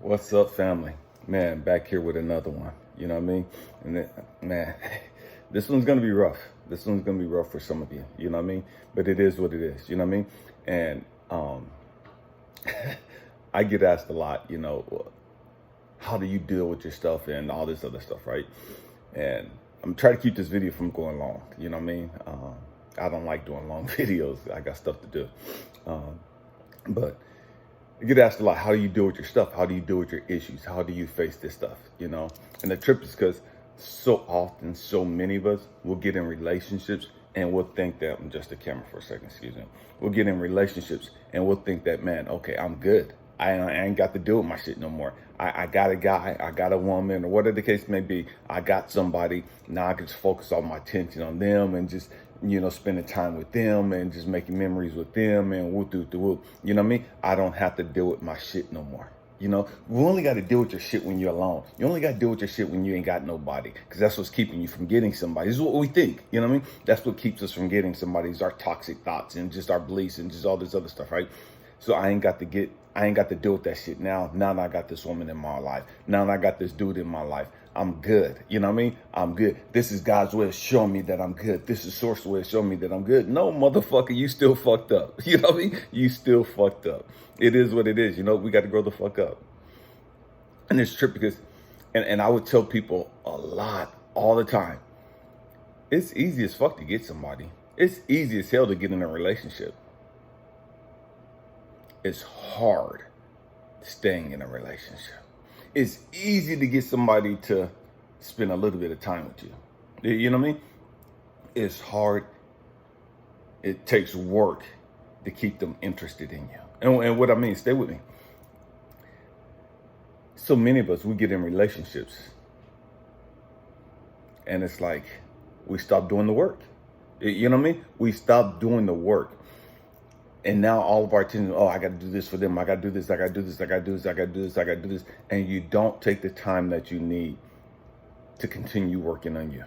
What's up, family? Man, back here with another one. You know what I mean? And then, man, this one's gonna be rough. This one's gonna be rough for some of you. You know what I mean? But it is what it is. You know what I mean? And I get asked a lot. How do you deal with your stuff and all this other stuff, right? And I'm trying to keep this video from going long. You know what I mean? I don't like doing long videos. I got stuff to do. But I get asked a lot, how do you deal with your stuff? How do you deal with your issues? How do you face this stuff? And the trip is because so often, so many of us will get in relationships and we'll think that, I'm just a camera for a second, excuse me. We'll get in relationships and we'll think that, man, okay, I'm good. I ain't got to deal with my shit no more. I got a guy, I got a woman, or whatever the case may be. I got somebody. Now I can just focus all my attention on them and just, spending time with them and just making memories with them and whoop, doo, doo, whoop. You know what I mean? I don't have to deal with my shit no more. We only got to deal with your shit when you're alone. You only got to deal with your shit when you ain't got nobody, because that's what's keeping you from getting somebody. This is what we think. You know what I mean? That's what keeps us from getting somebody, is our toxic thoughts and just our beliefs and just all this other stuff, right? So I ain't got to deal with that shit now. Now that I got this woman in my life. Now that I got this dude in my life. I'm good. You know what I mean? I'm good. This is God's way of showing me that I'm good. This is Source's way of showing me that I'm good. No, motherfucker, you still fucked up. You know what I mean? You still fucked up. It is what it is. We got to grow the fuck up. And it's true because, and I would tell people a lot, all the time, it's easy as fuck to get somebody. It's easy as hell to get in a relationship. It's hard staying in a relationship. It's easy to get somebody to spend a little bit of time with you. You know what I mean? It's hard. It takes work to keep them interested in you. And what I mean, stay with me. So many of us, we get in relationships and it's like we stop doing the work. You know what I mean? We stop doing the work. And now all of our attention, I got to do this for them. I got to do this. I got to do this. I got to do this. I got to do this. I got to do this. And you don't take the time that you need to continue working on you.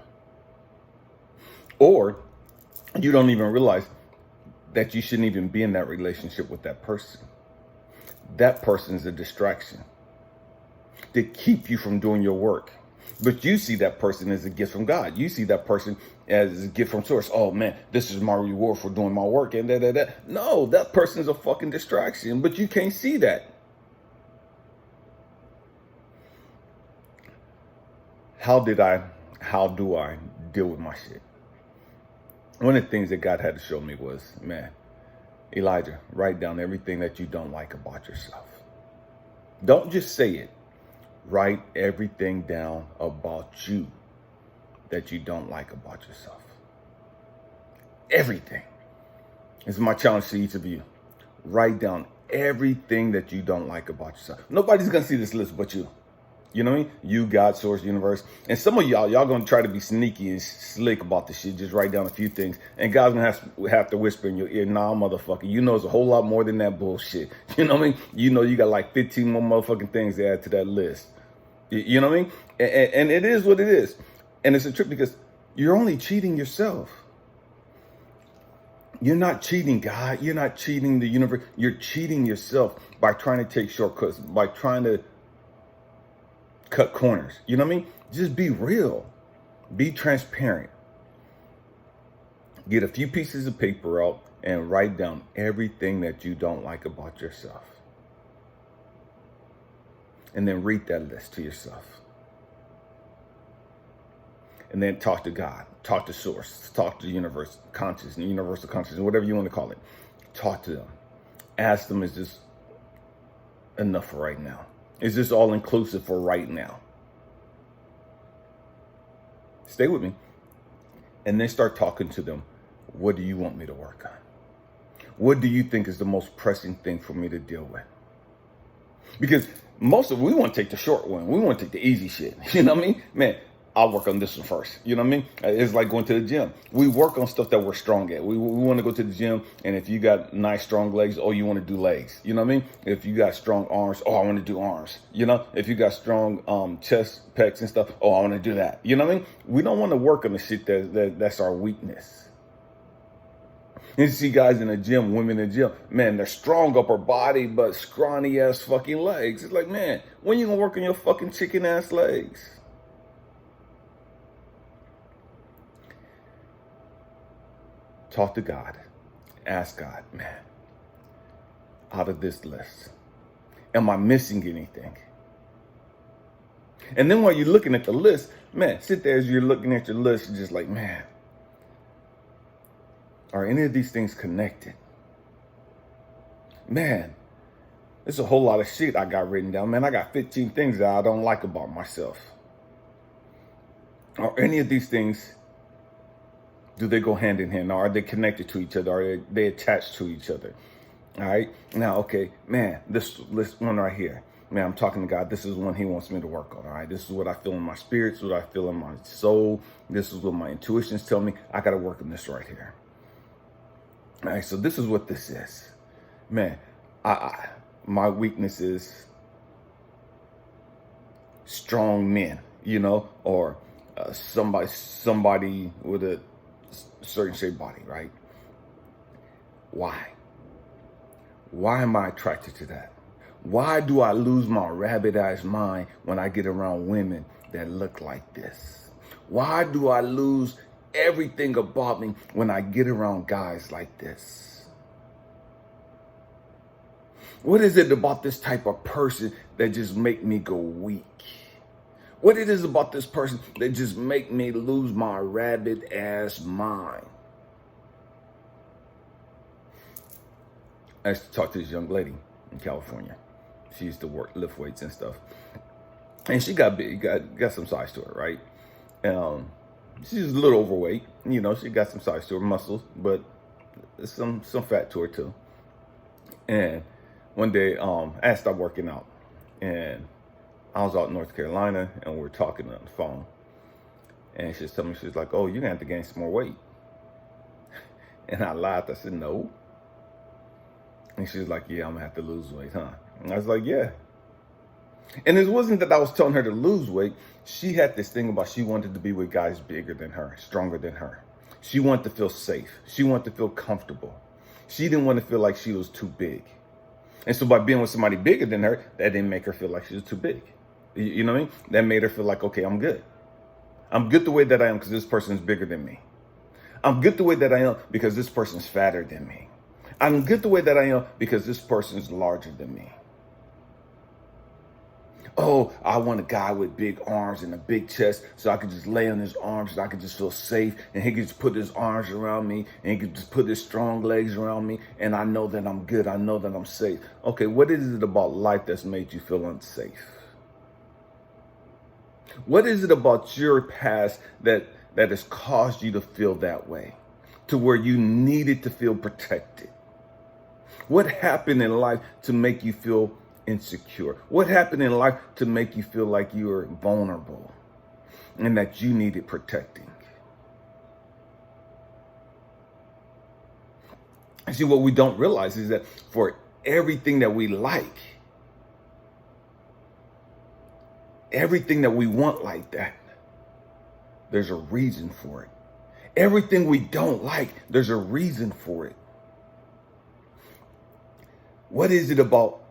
Or you don't even realize that you shouldn't even be in that relationship with that person. That person is a distraction to keep you from doing your work. But you see that person as a gift from God. You see that person as a gift from Source. Oh man, this is my reward for doing my work and that. No, that person's a fucking distraction, but you can't see that. How do I deal with my shit? One of the things that God had to show me was, man, Elijah, write down everything that you don't like about yourself. Don't just say it. Write everything down about you that you don't like about yourself. Everything. This is my challenge to each of you. Write down everything that you don't like about yourself. Nobody's going to see this list but you. You know what I mean? You, God, Source, Universe. And some of y'all going to try to be sneaky and slick about this shit. Just write down a few things. And God's going to have to whisper in your ear, nah, motherfucker, it's a whole lot more than that bullshit. You know what I mean? You got like 15 more motherfucking things to add to that list. You know what I mean? And it is what it is. And it's a trip because you're only cheating yourself. You're not cheating God. You're not cheating the universe. You're cheating yourself by trying to take shortcuts, by trying to cut corners. You know what I mean? Just be real. Be transparent. Get a few pieces of paper out and write down everything that you don't like about yourself. And then read that list to yourself. And then talk to God, talk to Source, talk to the universe, consciousness, universal consciousness, whatever you want to call it. Talk to them. Ask them, is this enough for right now? Is this all inclusive for right now? Stay with me. And then start talking to them. What do you want me to work on? What do you think is the most pressing thing for me to deal with? Because we want to take the short one. We want to take the easy shit. You know what I mean? Man, I'll work on this one first. You know what I mean? It's like going to the gym. We work on stuff that we're strong at. We want to go to the gym, and if you got nice, strong legs, you want to do legs. You know what I mean? If you got strong arms, I want to do arms. If you got strong chest, pecs, and stuff, I want to do that. You know what I mean? We don't want to work on the shit that's our weakness. You see guys in the gym, women in the gym, man, they're strong upper body, but scrawny ass fucking legs. It's like, man, when you gonna work on your fucking chicken ass legs? Talk to God. Ask God, man, out of this list, am I missing anything? And then while you're looking at the list, man, sit there as you're looking at your list, just like, man, are any of these things connected? Man, there's a whole lot of shit I got written down. Man, I got 15 things that I don't like about myself. Are any of these things, do they go hand in hand? Or are they connected to each other? Are they attached to each other? All right. Now, okay, man, this one right here. Man, I'm talking to God. This is one he wants me to work on. All right. This is what I feel in my spirit. This is what I feel in my soul. This is what my intuitions tell me. I got to work on this right here. All right. So this is what this is. Man, my weakness is strong men, or somebody with a certain shaped body, right? Why? Why am I attracted to that? Why do I lose my rabbit ass mind when I get around women that look like this? Why do I lose everything about me when I get around guys like this? What is it about this type of person that just make me go weak? What it is about this person that just make me lose my rabbit ass mind? I used to talk to this young lady in California. She used to lift weights and stuff. And she got big, got some size to her, right? She's a little overweight. She got some size to her, muscles, but some fat to her too. And one day, I had to stop working out. And I was out in North Carolina and we were talking on the phone. And she was telling me, she was like, oh, you're going to have to gain some more weight. And I laughed. I said, no. And she was like, yeah, I'm going to have to lose weight, huh? And I was like, yeah. And it wasn't that I was telling her to lose weight. She had this thing about she wanted to be with guys bigger than her, stronger than her. She wanted to feel safe. She wanted to feel comfortable. She didn't want to feel like she was too big. And so by being with somebody bigger than her, that didn't make her feel like she was too big. You know what I mean? That made her feel like, okay, I'm good. I'm good the way that I am because this person is bigger than me. I'm good the way that I am because this person's fatter than me. I'm good the way that I am because this person is larger than me. Oh, I want a guy with big arms and a big chest so I could just lay on his arms and I could just feel safe and he could just put his arms around me and he could just put his strong legs around me and I know that I'm good. I know that I'm safe. Okay, what is it about life that's made you feel unsafe? What is it about your past that has caused you to feel that way, to where you needed to feel protected? What happened in life to make you feel insecure? What happened in life to make you feel like you were vulnerable and that you needed protecting? And see, what we don't realize is that for everything that we like, everything that we want like that, there's a reason for it. Everything we don't like, there's a reason for it. What is it about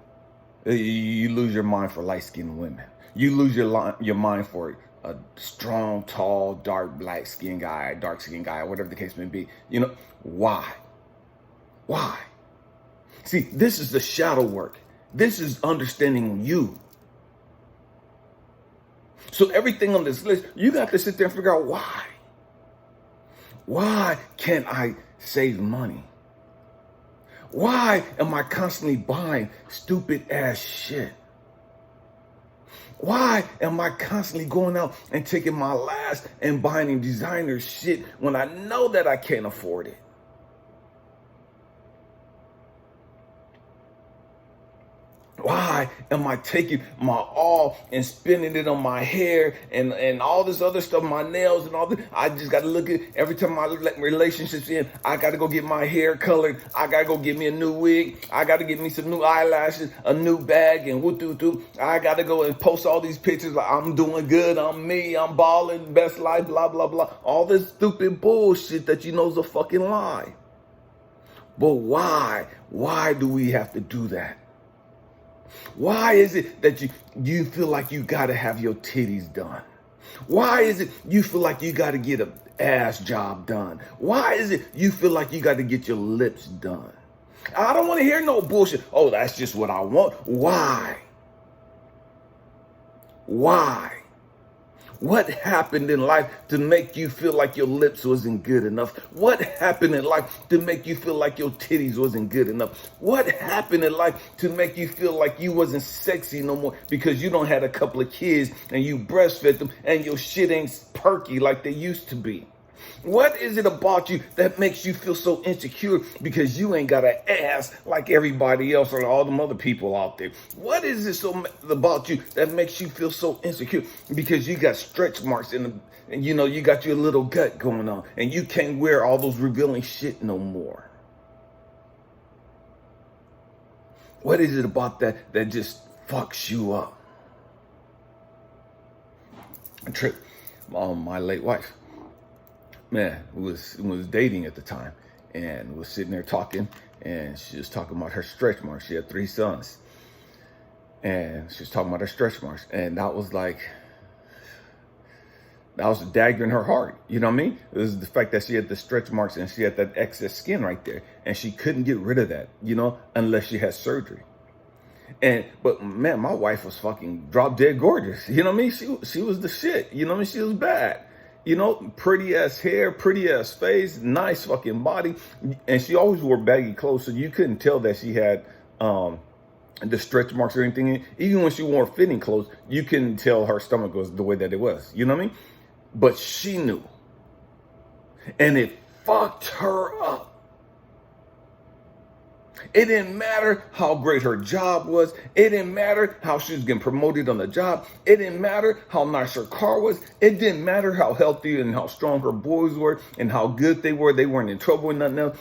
you lose your mind for light-skinned women? You lose your mind for a strong, tall, dark, black-skinned guy, dark-skinned guy, whatever the case may be. Why? Why? See, this is the shadow work. This is understanding you. So everything on this list, you got to sit there and figure out why. Why can't I save money? Why am I constantly buying stupid ass shit? Why am I constantly going out and taking my last and buying designer shit when I know that I can't afford it? Why am I taking my all and spending it on my hair and all this other stuff, my nails and all this? I just got to look at every time my relationships in, I got to go get my hair colored. I got to go get me a new wig. I got to get me some new eyelashes, a new bag and woo-doo-doo. I got to go and post all these pictures like I'm doing good. I'm me. I'm balling, best life, blah, blah, blah. All this stupid bullshit that you know is a fucking lie. But why? Why do we have to do that? Why is it that you feel like you got to have your titties done? Why is it you feel like you got to get an ass job done? Why is it you feel like you got to get your lips done? I don't want to hear no bullshit. Oh, that's just what I want. Why? Why? What happened in life to make you feel like your lips wasn't good enough? What happened in life to make you feel like your titties wasn't good enough? What happened in life to make you feel like you wasn't sexy no more because you don't had a couple of kids and you breastfed them and your shit ain't perky like they used to be? What is it about you that makes you feel so insecure because you ain't got an ass like everybody else or all them other people out there? What is it about you that makes you feel so insecure because you got stretch marks and you got your little gut going on and you can't wear all those revealing shit no more? What is it about that just fucks you up? My late wife, man, was dating at the time and was sitting there talking, and she was talking about her stretch marks. She had 3 sons, and she was talking about her stretch marks, and that was a dagger in her heart. You know what I mean? It was the fact that she had the stretch marks and she had that excess skin right there, and she couldn't get rid of that, unless she had surgery. But man, my wife was fucking drop dead gorgeous. You know what I mean? She was the shit. You know what I mean? She was bad. Pretty ass hair, pretty ass face, nice fucking body. And she always wore baggy clothes, so you couldn't tell that she had the stretch marks or anything. Even when she wore fitting clothes, you couldn't tell her stomach was the way that it was. You know what I mean? But she knew. And it fucked her up. It didn't matter how great her job was. It didn't matter how she was getting promoted on the job. It didn't matter how nice her car was. It didn't matter how healthy and how strong her boys were and how good they were. They weren't in trouble and nothing else.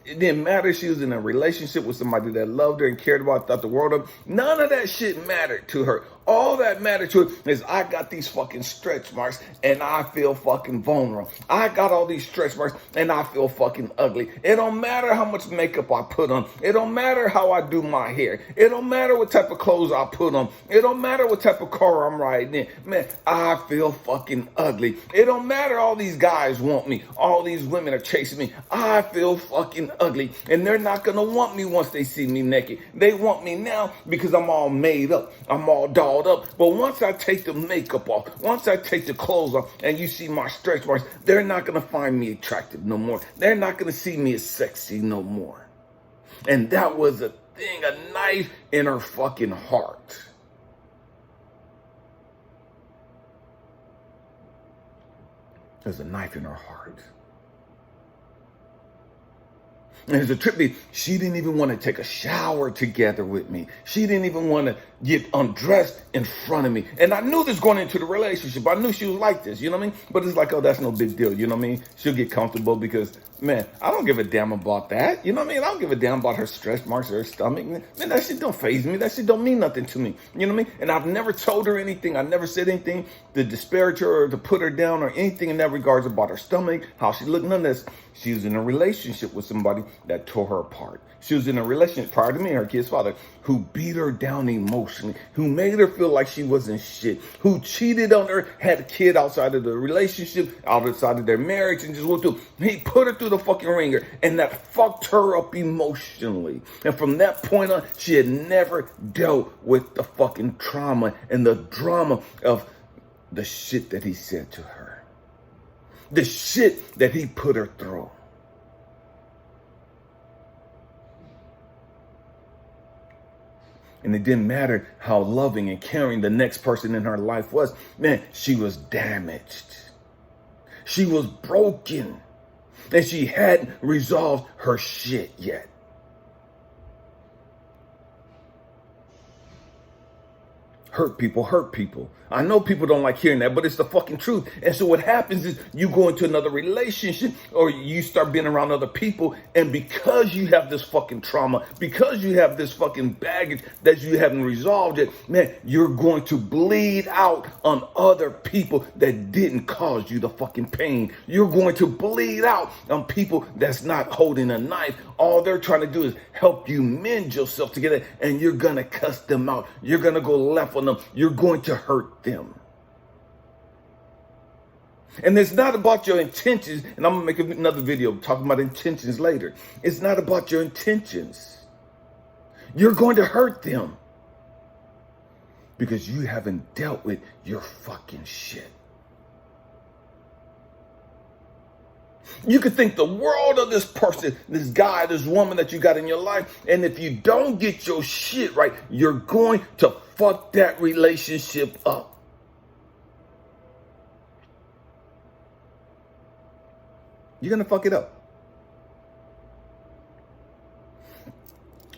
It didn't matter she was in a relationship with somebody that loved her and cared about, thought the world of. None of that shit mattered to her. All that mattered to her is I got these fucking stretch marks and I feel fucking vulnerable. I got all these stretch marks and I feel fucking ugly. It don't matter how much makeup I put on. It don't matter how I do my hair. It don't matter what type of clothes I put on. It don't matter what type of car I'm riding in. Man, I feel fucking ugly. It don't matter all these guys want me. All these women are chasing me. I feel fucking ugly. And they're not going to want me once they see me naked. They want me now because I'm all made up. I'm all dolled up. But once I take the makeup off, once I take the clothes off and you see my stretch marks, they're not going to find me attractive no more. They're not going to see me as sexy no more. And that was a thing, a knife in her fucking heart. There's a knife in her heart. And it's a trip. She didn't even want to take a shower together with me. She didn't even want to get undressed in front of me. And I knew this going into the relationship. I knew she was like this, you know what I mean? But it's like, oh, that's no big deal, you know what I mean? She'll get comfortable because, man, I don't give a damn about that. You know what I mean? I don't give a damn about her stretch marks or her stomach. Man, that shit don't faze me. That shit don't mean nothing to me. You know what I mean? And I've never told her anything. I never said anything to disparage her or to put her down or anything in that regards about her stomach, how she looked, none of this. She was in a relationship with somebody that tore her apart. She was in a relationship prior to me and her kid's father who beat her down emotionally, who made her feel like she wasn't shit, who cheated on her, had a kid outside of the relationship, outside of their marriage, and just went through. He put her through the fucking ringer, and that fucked her up emotionally. And from that point on, she had never dealt with the fucking trauma and the drama of the shit that he said to her, the shit that he put her through. And it didn't matter how loving and caring the next person in her life was. Man, she was damaged. She was broken. And she hadn't resolved her shit yet. Hurt people hurt people. I know people don't like hearing that, but it's the fucking truth. And so what happens is you go into another relationship or you start being around other people, and because you have this fucking trauma, because you have this fucking baggage that you haven't resolved yet, man, you're going to bleed out on other people that didn't cause you the fucking pain. You're going to bleed out on people that's not holding a knife. All they're trying to do is help you mend yourself together, and you're going to cuss them out. You're going to go left on them. You're going to hurt them. And it's not about your intentions, and I'm going to make another video talking about intentions later. It's not about your intentions. You're going to hurt them because you haven't dealt with your fucking shit. You could think the world of this person, this guy, this woman that you got in your life, and if you don't get your shit right, you're going to fuck that relationship up. You're going to fuck it up.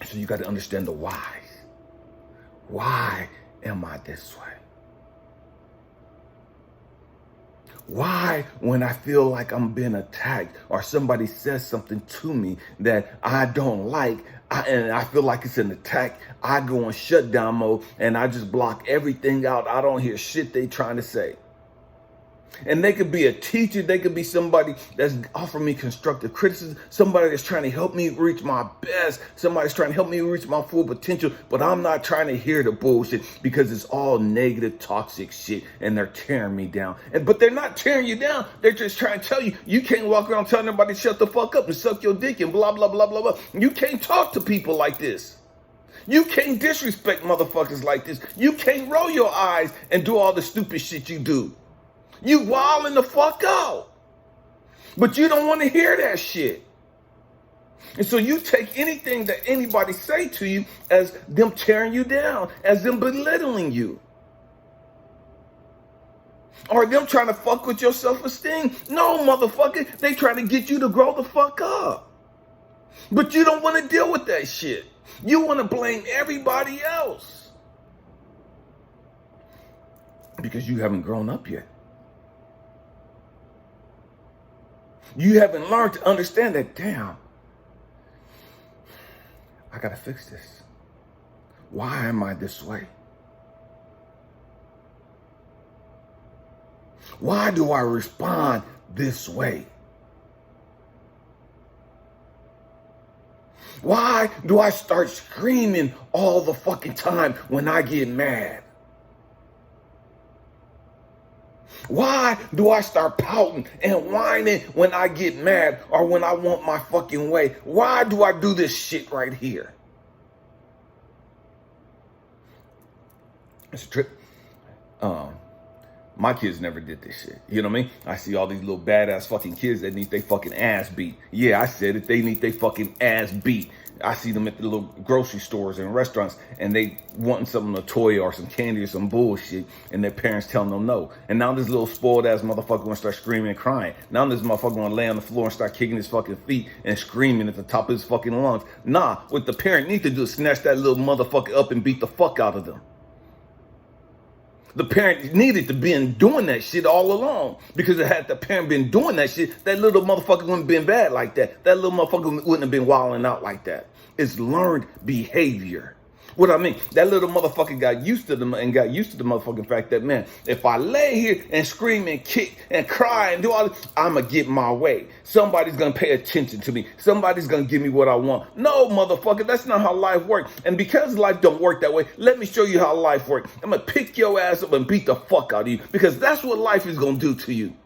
So you got to understand the why. Why am I this way? Why, when I feel like I'm being attacked or somebody says something to me that I don't like, and I feel like it's an attack, I go in shutdown mode and I just block everything out. I don't hear shit they trying to say. And they could be a teacher. They could be somebody that's offering me constructive criticism. Somebody that's trying to help me reach my best. Somebody's trying to help me reach my full potential. But I'm not trying to hear the bullshit because it's all negative, toxic shit. And they're tearing me down. But they're not tearing you down. They're just trying to tell you, you can't walk around telling everybody shut the fuck up and suck your dick and blah, blah, blah, blah, blah. You can't talk to people like this. You can't disrespect motherfuckers like this. You can't roll your eyes and do all the stupid shit you do. You wilding the fuck out. But you don't want to hear that shit. And so you take anything that anybody say to you as them tearing you down, as them belittling you. Or them trying to fuck with your self-esteem. No, motherfucker, they trying to get you to grow the fuck up. But you don't want to deal with that shit. You want to blame everybody else. Because you haven't grown up yet. You haven't learned to understand that, damn, I got to fix this. Why am I this way? Why do I respond this way? Why do I start screaming all the fucking time when I get mad? Why do I start pouting and whining when I get mad or when I want my fucking way? Why do I do this shit right here? It's a trip. My kids never did this shit. You know what I mean? I see all these little badass fucking kids that need their fucking ass beat. Yeah, I said it. They need their fucking ass beat. I see them at the little grocery stores and restaurants, and they wanting something, a toy or some candy or some bullshit, and their parents telling them no. And now this little spoiled ass motherfucker gonna start screaming and crying. Now this motherfucker gonna lay on the floor and start kicking his fucking feet and screaming at the top of his fucking lungs. Nah, what the parent need to do is snatch that little motherfucker up and beat the fuck out of them. The parent needed to been doing that shit all along, because had the parent been doing that shit, that little motherfucker wouldn't have been bad like that. That little motherfucker wouldn't have been wilding out like that. It's learned behavior. What I mean, that little motherfucker got used to the motherfucking fact that, man, if I lay here and scream and kick and cry and do all this, I'm going to get my way. Somebody's going to pay attention to me. Somebody's going to give me what I want. No, motherfucker, that's not how life works. And because life don't work that way, let me show you how life works. I'm going to pick your ass up and beat the fuck out of you, because that's what life is going to do to you.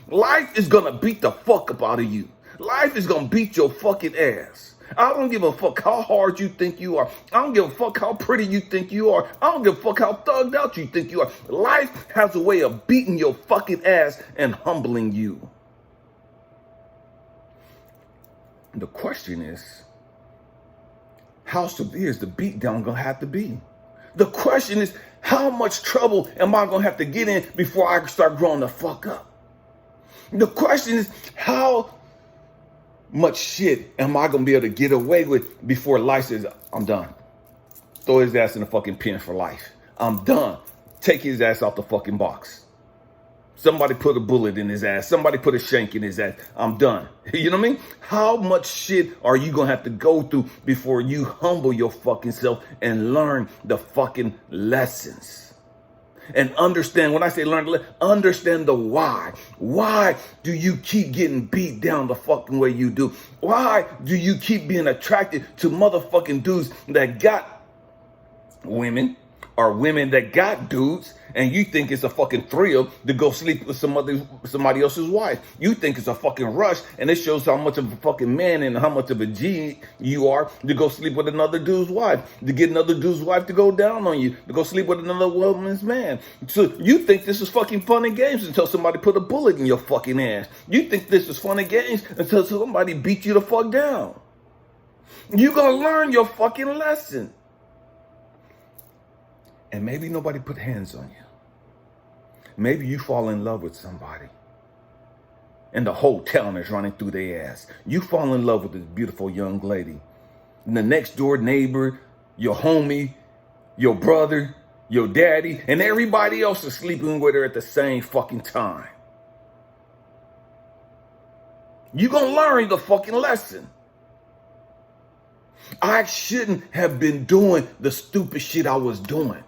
Life is going to beat the fuck up out of you. Life is going to beat your fucking ass. I don't give a fuck how hard you think you are. I don't give a fuck how pretty you think you are. I don't give a fuck how thugged out you think you are. Life has a way of beating your fucking ass and humbling you. The question is, how severe is the beatdown gonna have to be? The question is, how much trouble am I gonna have to get in before I start growing the fuck up? The question is, how much shit am I gonna be able to get away with before life says, I'm done? Throw his ass in the fucking pen for life. I'm done. Take his ass out the fucking box. Somebody put a bullet in his ass. Somebody put a shank in his ass. I'm done. You know what I mean? How much shit are you going to have to go through before you humble your fucking self and learn the fucking lessons? And understand, when I say learn, understand the why. Why do you keep getting beat down the fucking way you do? Why do you keep being attracted to motherfucking dudes that got women or women that got dudes, and you think it's a fucking thrill to go sleep with somebody else's wife? You think it's a fucking rush, and it shows how much of a fucking man and how much of a G you are to go sleep with another dude's wife, to get another dude's wife to go down on you, to go sleep with another woman's man. So you think this is fucking fun and games until somebody put a bullet in your fucking ass. You think this is fun and games until somebody beat you the fuck down. You gonna learn your fucking lesson. And maybe nobody put hands on you. Maybe you fall in love with somebody and the whole town is running through their ass. You fall in love with this beautiful young lady. And the next door neighbor, your homie, your brother, your daddy, and everybody else is sleeping with her at the same fucking time. You gonna learn the fucking lesson. I shouldn't have been doing the stupid shit I was doing.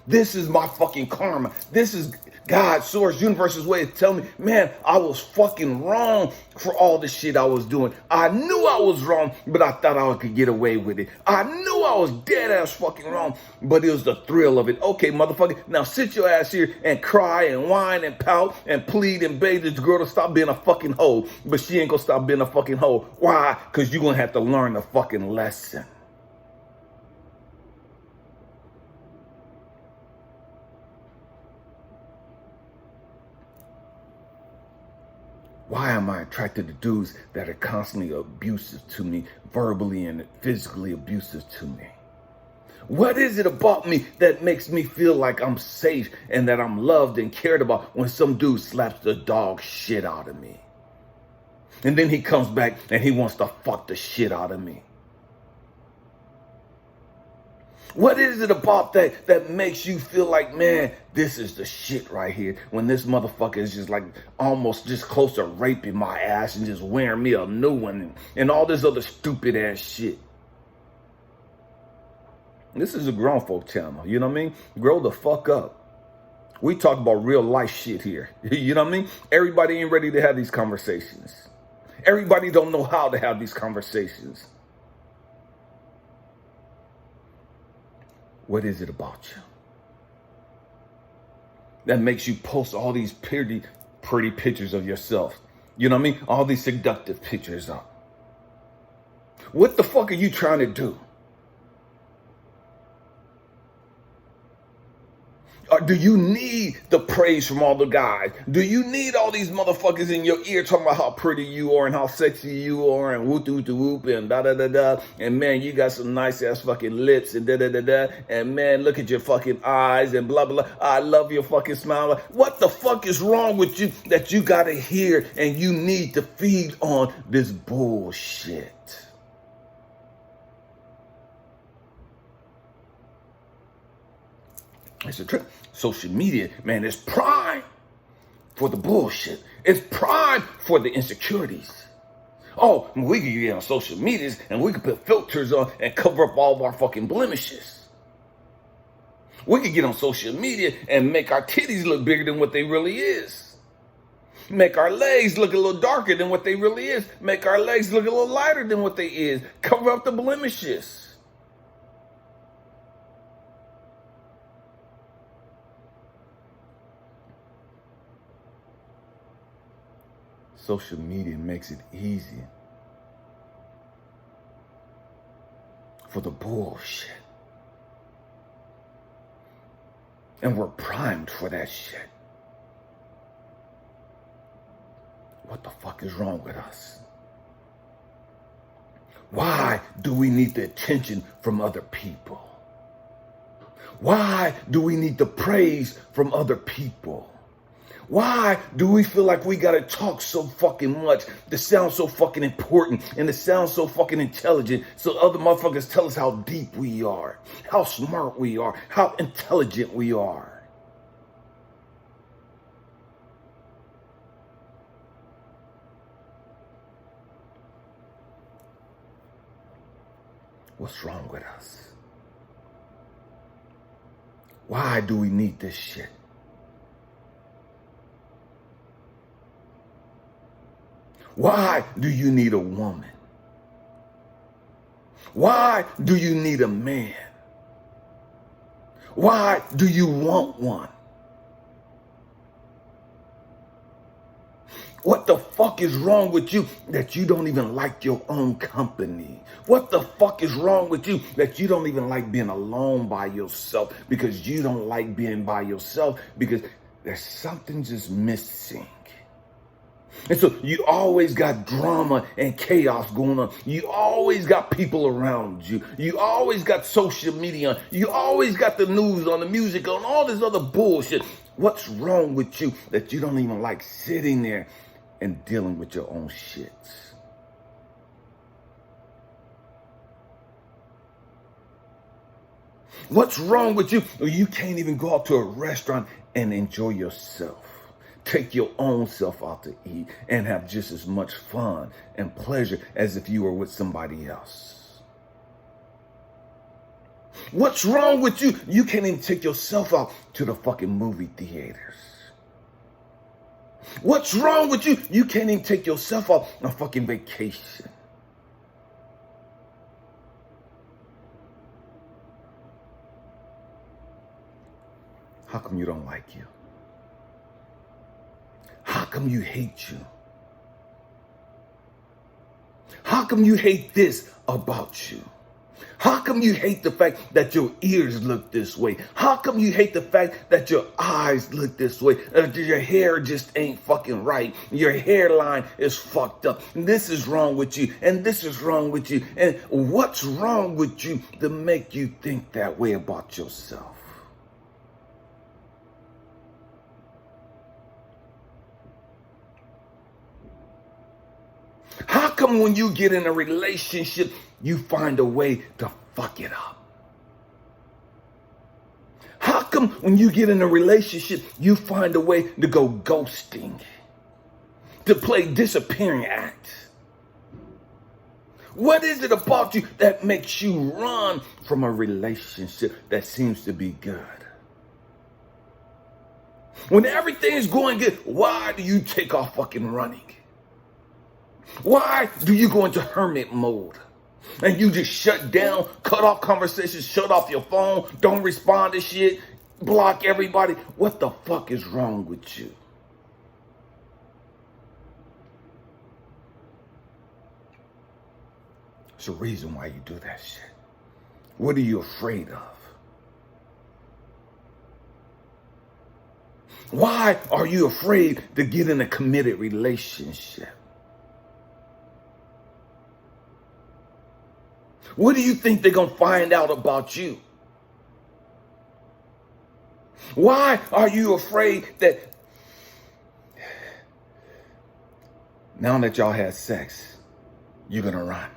This is my fucking karma. This is God's source, universe's way of telling me, man, I was fucking wrong for all the shit I was doing. I knew I was wrong, but I thought I could get away with it. I knew I was dead ass fucking wrong, but it was the thrill of it. Okay, motherfucker, now sit your ass here and cry and whine and pout and plead and beg this girl to stop being a fucking hoe. But she ain't gonna stop being a fucking hoe. Why? Because you're gonna have to learn a fucking lesson. Why am I attracted to dudes that are constantly abusive to me, verbally and physically abusive to me? What is it about me that makes me feel like I'm safe and that I'm loved and cared about when some dude slaps the dog shit out of me? And then he comes back and he wants to fuck the shit out of me. What is it about that makes you feel like, man, this is the shit right here, when this motherfucker is just like almost just close to raping my ass and just wearing me a new one and all this other stupid ass shit? This is a grown folk channel, you know what I mean? Grow the fuck up. We talk about real life shit here, you know what I mean? Everybody ain't ready to have these conversations. Everybody don't know how to have these conversations. What is it about you that makes you post all these pretty pictures of yourself? You know what I mean? All these seductive pictures up. What the fuck are you trying to do? Or do you need the praise from all the guys? Do you need all these motherfuckers in your ear talking about how pretty you are and how sexy you are and whoop whoop whoop and da da da da, and man, you got some nice ass fucking lips and da da da da, and man, look at your fucking eyes and blah blah blah. I love your fucking smile. What the fuck is wrong with you that you gotta hear and you need to feed on this bullshit? It's a trip. Social media, man, is prime for the bullshit. It's prime for the insecurities. Oh, we can get on social medias and we can put filters on and cover up all of our fucking blemishes. We can get on social media and make our titties look bigger than what they really is. Make our legs look a little darker than what they really is. Make our legs look a little lighter than what they is. Cover up the blemishes. Social media makes it easy for the bullshit. And we're primed for that shit. What the fuck is wrong with us? Why do we need the attention from other people? Why do we need the praise from other people? Why do we feel like we gotta talk so fucking much to sound so fucking important and to sound so fucking intelligent so other motherfuckers tell us how deep we are, how smart we are, how intelligent we are? What's wrong with us? Why do we need this shit? Why do you need a woman? Why do you need a man? Why do you want one? What the fuck is wrong with you that you don't even like your own company? What the fuck is wrong with you that you don't even like being alone by yourself because you don't like being by yourself because there's something just missing? And so you always got drama and chaos going on. You always got people around you. You always got social media. You always got the news on, the music on, all this other bullshit. What's wrong with you that you don't even like sitting there and dealing with your own shits? What's wrong with you? You can't even go out to a restaurant and enjoy yourself. Take your own self out to eat and have just as much fun and pleasure as if you were with somebody else. What's wrong with you? You can't even take yourself out to the fucking movie theaters. What's wrong with you? You can't even take yourself out on a fucking vacation. How come you don't like you? How come you hate you? How come you hate this about you? How come you hate the fact that your ears look this way? How come you hate the fact that your eyes look this way? That your hair just ain't fucking right. Your hairline is fucked up. And this is wrong with you. And this is wrong with you. And what's wrong with you to make you think that way about yourself? How come when you get in a relationship, you find a way to fuck it up? How come when you get in a relationship, you find a way to go ghosting, to play disappearing acts? What is it about you that makes you run from a relationship that seems to be good? When everything is going good, why do you take off fucking running? Why do you go into hermit mode and you just shut down, cut off conversations, shut off your phone, don't respond to shit, block everybody? What the fuck is wrong with you? It's a reason why you do that shit. What are you afraid of? Why are you afraid to get in a committed relationship? What do you think they're going to find out about you? Why are you afraid that now that y'all had sex, you're going to run?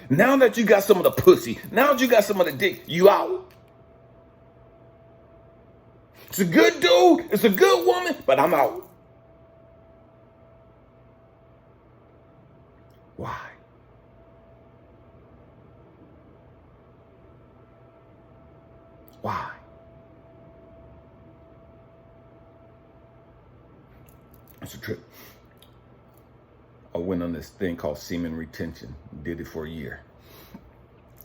Now that you got some of the pussy, now that you got some of the dick, you out. It's a good dude, it's a good woman, but I'm out. Why? Why? It's a trip. I went on this thing called semen retention. Did it for a year.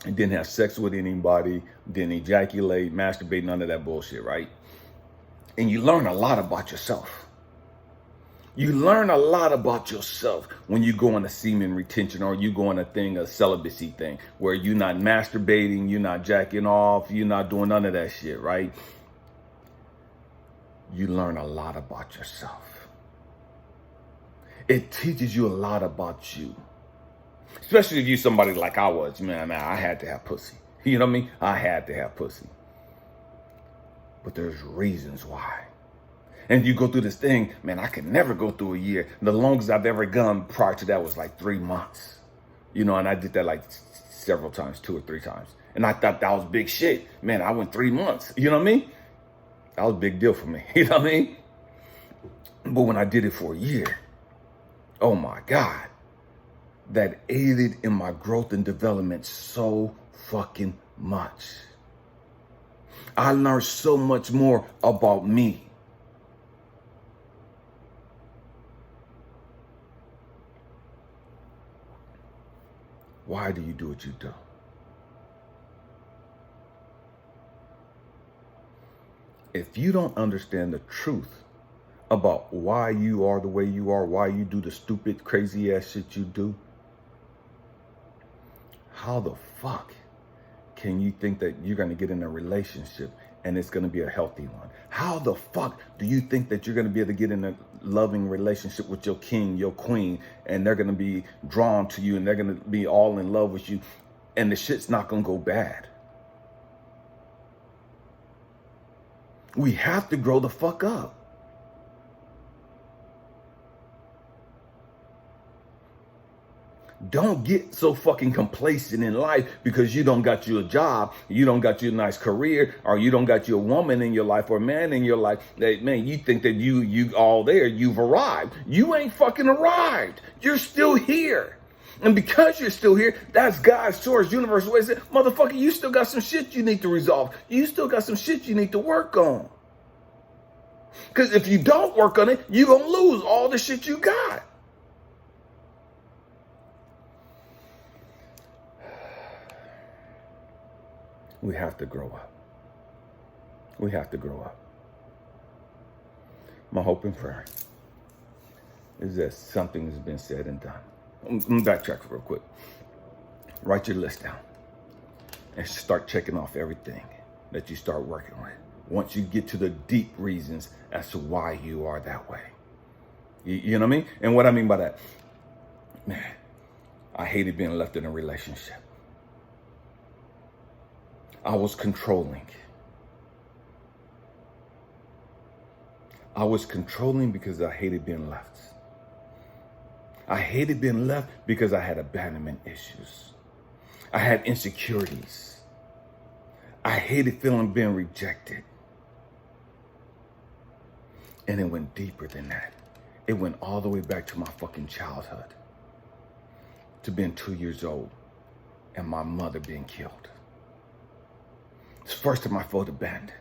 I didn't have sex with anybody, didn't ejaculate, masturbate, none of that bullshit, right? And you learn a lot about yourself. You learn a lot about yourself when you go on a semen retention or you go on a celibacy thing, where you're not masturbating, you're not jacking off, you're not doing none of that shit, right? You learn a lot about yourself. It teaches you a lot about you. Especially if you're somebody like I was, man, I had to have pussy. You know what I mean? I had to have pussy. But there's reasons why. And you go through this thing, man, I could never go through a year. The longest I've ever gone prior to that was like 3 months. You know, and I did that like several times, 2 or 3 times. And I thought that was big shit. Man, I went 3 months. You know what I mean? That was a big deal for me. You know what I mean? But when I did it for a year, oh my God, that aided in my growth and development so fucking much. I learned so much more about me. Why do you do what you do? If you don't understand the truth about why you are the way you are, why you do the stupid, crazy ass shit you do, how the fuck can you think that you're going to get in a relationship and it's going to be a healthy one? How the fuck do you think that you're going to be able to get in a loving relationship with your king, your queen, and they're going to be drawn to you and they're going to be all in love with you and the shit's not going to go bad? We have to grow the fuck up. Don't get so fucking complacent in life because you don't got you a job, you don't got you a nice career, or you don't got you a woman in your life or a man in your life. That, man, you think that you all there, you've arrived. You ain't fucking arrived. You're still here. And because you're still here, that's God's source, universe way. Say, motherfucker, you still got some shit you need to resolve. You still got some shit you need to work on. Because if you don't work on it, you're going to lose all the shit you got. We have to grow up. We have to grow up. My hope and prayer is that something has been said and done. Let me backtrack real quick. Write your list down and start checking off everything that you start working with. Once you get to the deep reasons as to why you are that way. You know what I mean? And what I mean by that, man, I hated being left in a relationship. I was controlling. I was controlling because I hated being left. I hated being left because I had abandonment issues. I had insecurities. I hated feeling being rejected. And it went deeper than that. It went all the way back to my fucking childhood. To being 2 years old and my mother being killed. It's the first time I felt abandoned.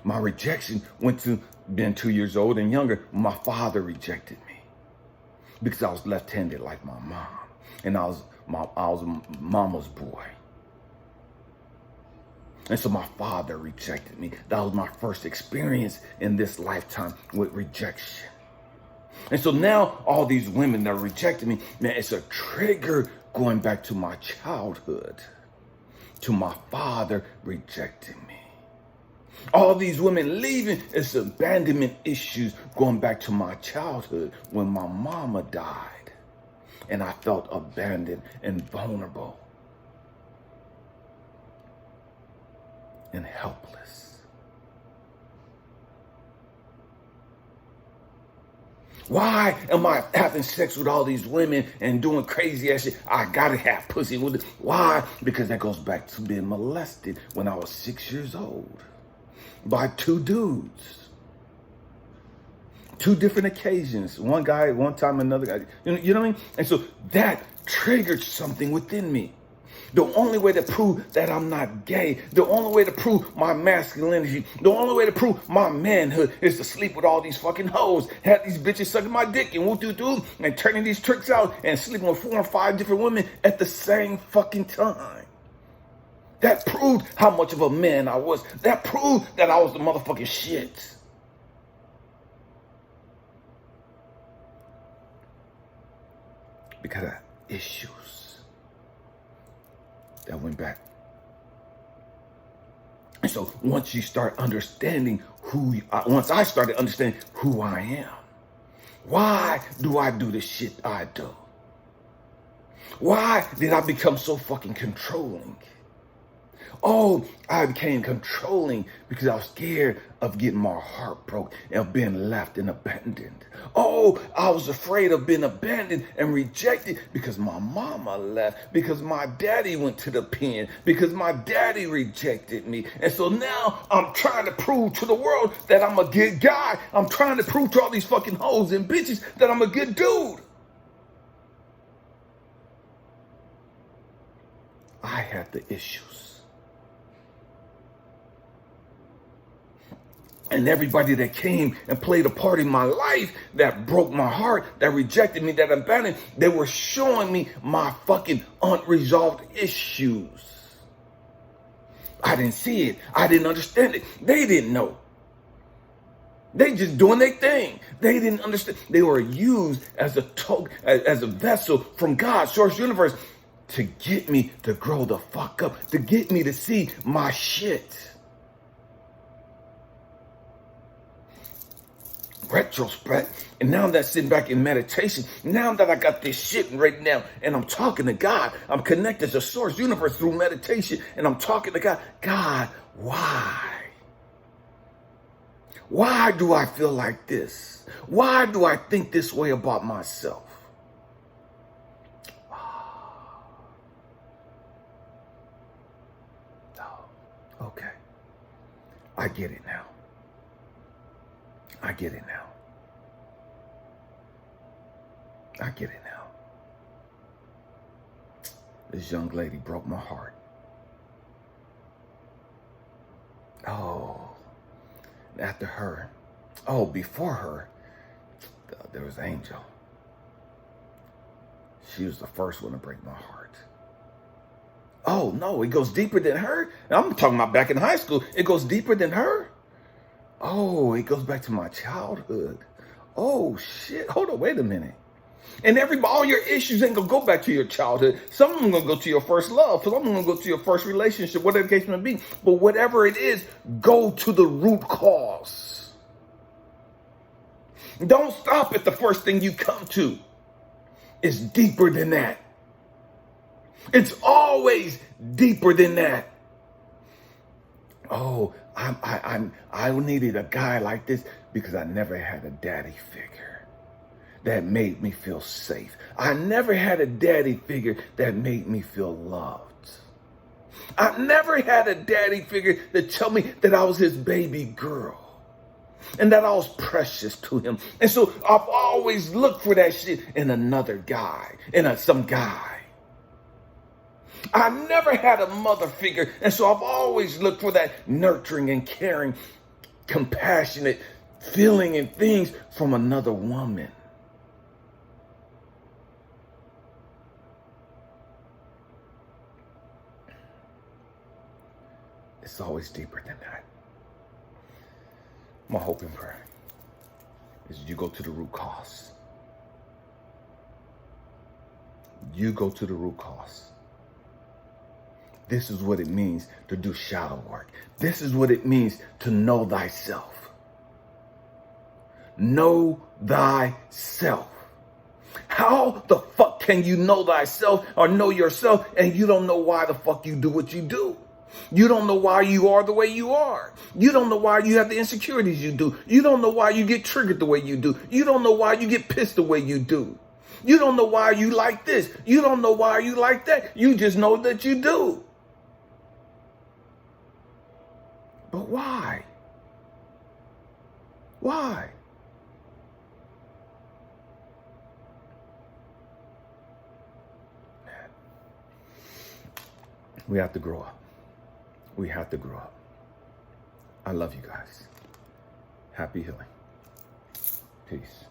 My rejection went to being 2 years old and younger. My father rejected me because I was left-handed like my mom. And I was a mama's boy. And so my father rejected me. That was my first experience in this lifetime with rejection. And so now all these women that rejected me, man, it's a trigger going back to my childhood, to my father rejecting me. All these women leaving, it's abandonment issues going back to my childhood when my mama died and I felt abandoned and vulnerable and helpless. Why am I having sex with all these women and doing crazy ass shit? I gotta have pussy with it. Why? Because that goes back to being molested when I was 6 years old by 2 dudes. 2 different occasions. One guy, one time, another guy. You know what I mean? And so that triggered something within me. The only way to prove that I'm not gay, the only way to prove my masculinity, the only way to prove my manhood is to sleep with all these fucking hoes, have these bitches sucking my dick and woo-doo-doo and turning these tricks out and sleeping with 4 or 5 different women at the same fucking time. That proved how much of a man I was. That proved that I was the motherfucking shit. Because of issues that went back. And so once you start understanding once I started understanding who I am, why do I do the shit I do? Why did I become so fucking controlling? Oh, I became controlling because I was scared of getting my heart broke and being left and abandoned. Oh, I was afraid of being abandoned and rejected because my mama left, because my daddy went to the pen, because my daddy rejected me. And so now I'm trying to prove to the world that I'm a good guy. I'm trying to prove to all these fucking hoes and bitches that I'm a good dude. I had the issues. And everybody that came and played a part in my life, that broke my heart, that rejected me, that abandoned, they were showing me my fucking unresolved issues. I didn't see it. I didn't understand it. They didn't know. They just doing their thing. They didn't understand. They were used as a vessel from God, source universe, to get me to grow the fuck up, to get me to see my shit. Retrospect, and now that sitting back in meditation, now that I got this shit right now, and I'm talking to God, I'm connected to source universe through meditation, and I'm talking to God. God, why? Why do I feel like this? Why do I think this way about myself? Okay, I get it now. I get it now. I get it now. This young lady broke my heart. Oh, after her, before her, there was Angel. She was the first one to break my heart. Oh, no, it goes deeper than her. I'm talking about back in high school. It goes deeper than her. Oh, it goes back to my childhood. Oh, shit. Hold on, wait a minute. And all your issues ain't going to go back to your childhood. Some of them going to go to your first love. Some of them going to go to your first relationship, whatever the case may be. But whatever it is, go to the root cause. Don't stop at the first thing you come to. It's deeper than that. It's always deeper than that. Oh, I needed a guy like this because I never had a daddy figure that made me feel safe. I never had a daddy figure that made me feel loved. I never had a daddy figure that told me that I was his baby girl and that I was precious to him. And so I've always looked for that shit in another guy, in some guy. I never had a mother figure, and so I've always looked for that nurturing and caring, compassionate feeling and things from another woman. It's always deeper than that. My hope and prayer is you go to the root cause. You go to the root cause. This is what it means to do shadow work. This is what it means to know thyself. Know thyself. How the fuck can you know thyself or know yourself and you don't know why the fuck you do what you do? You don't know why you are the way you are. You don't know why you have the insecurities you do. You don't know why you get triggered the way you do. You don't know why you get pissed the way you do. You don't know why you like this. You don't know why you like that. You just know that you do. But why? Why? Man. We have to grow up. We have to grow up. I love you guys. Happy healing. Peace.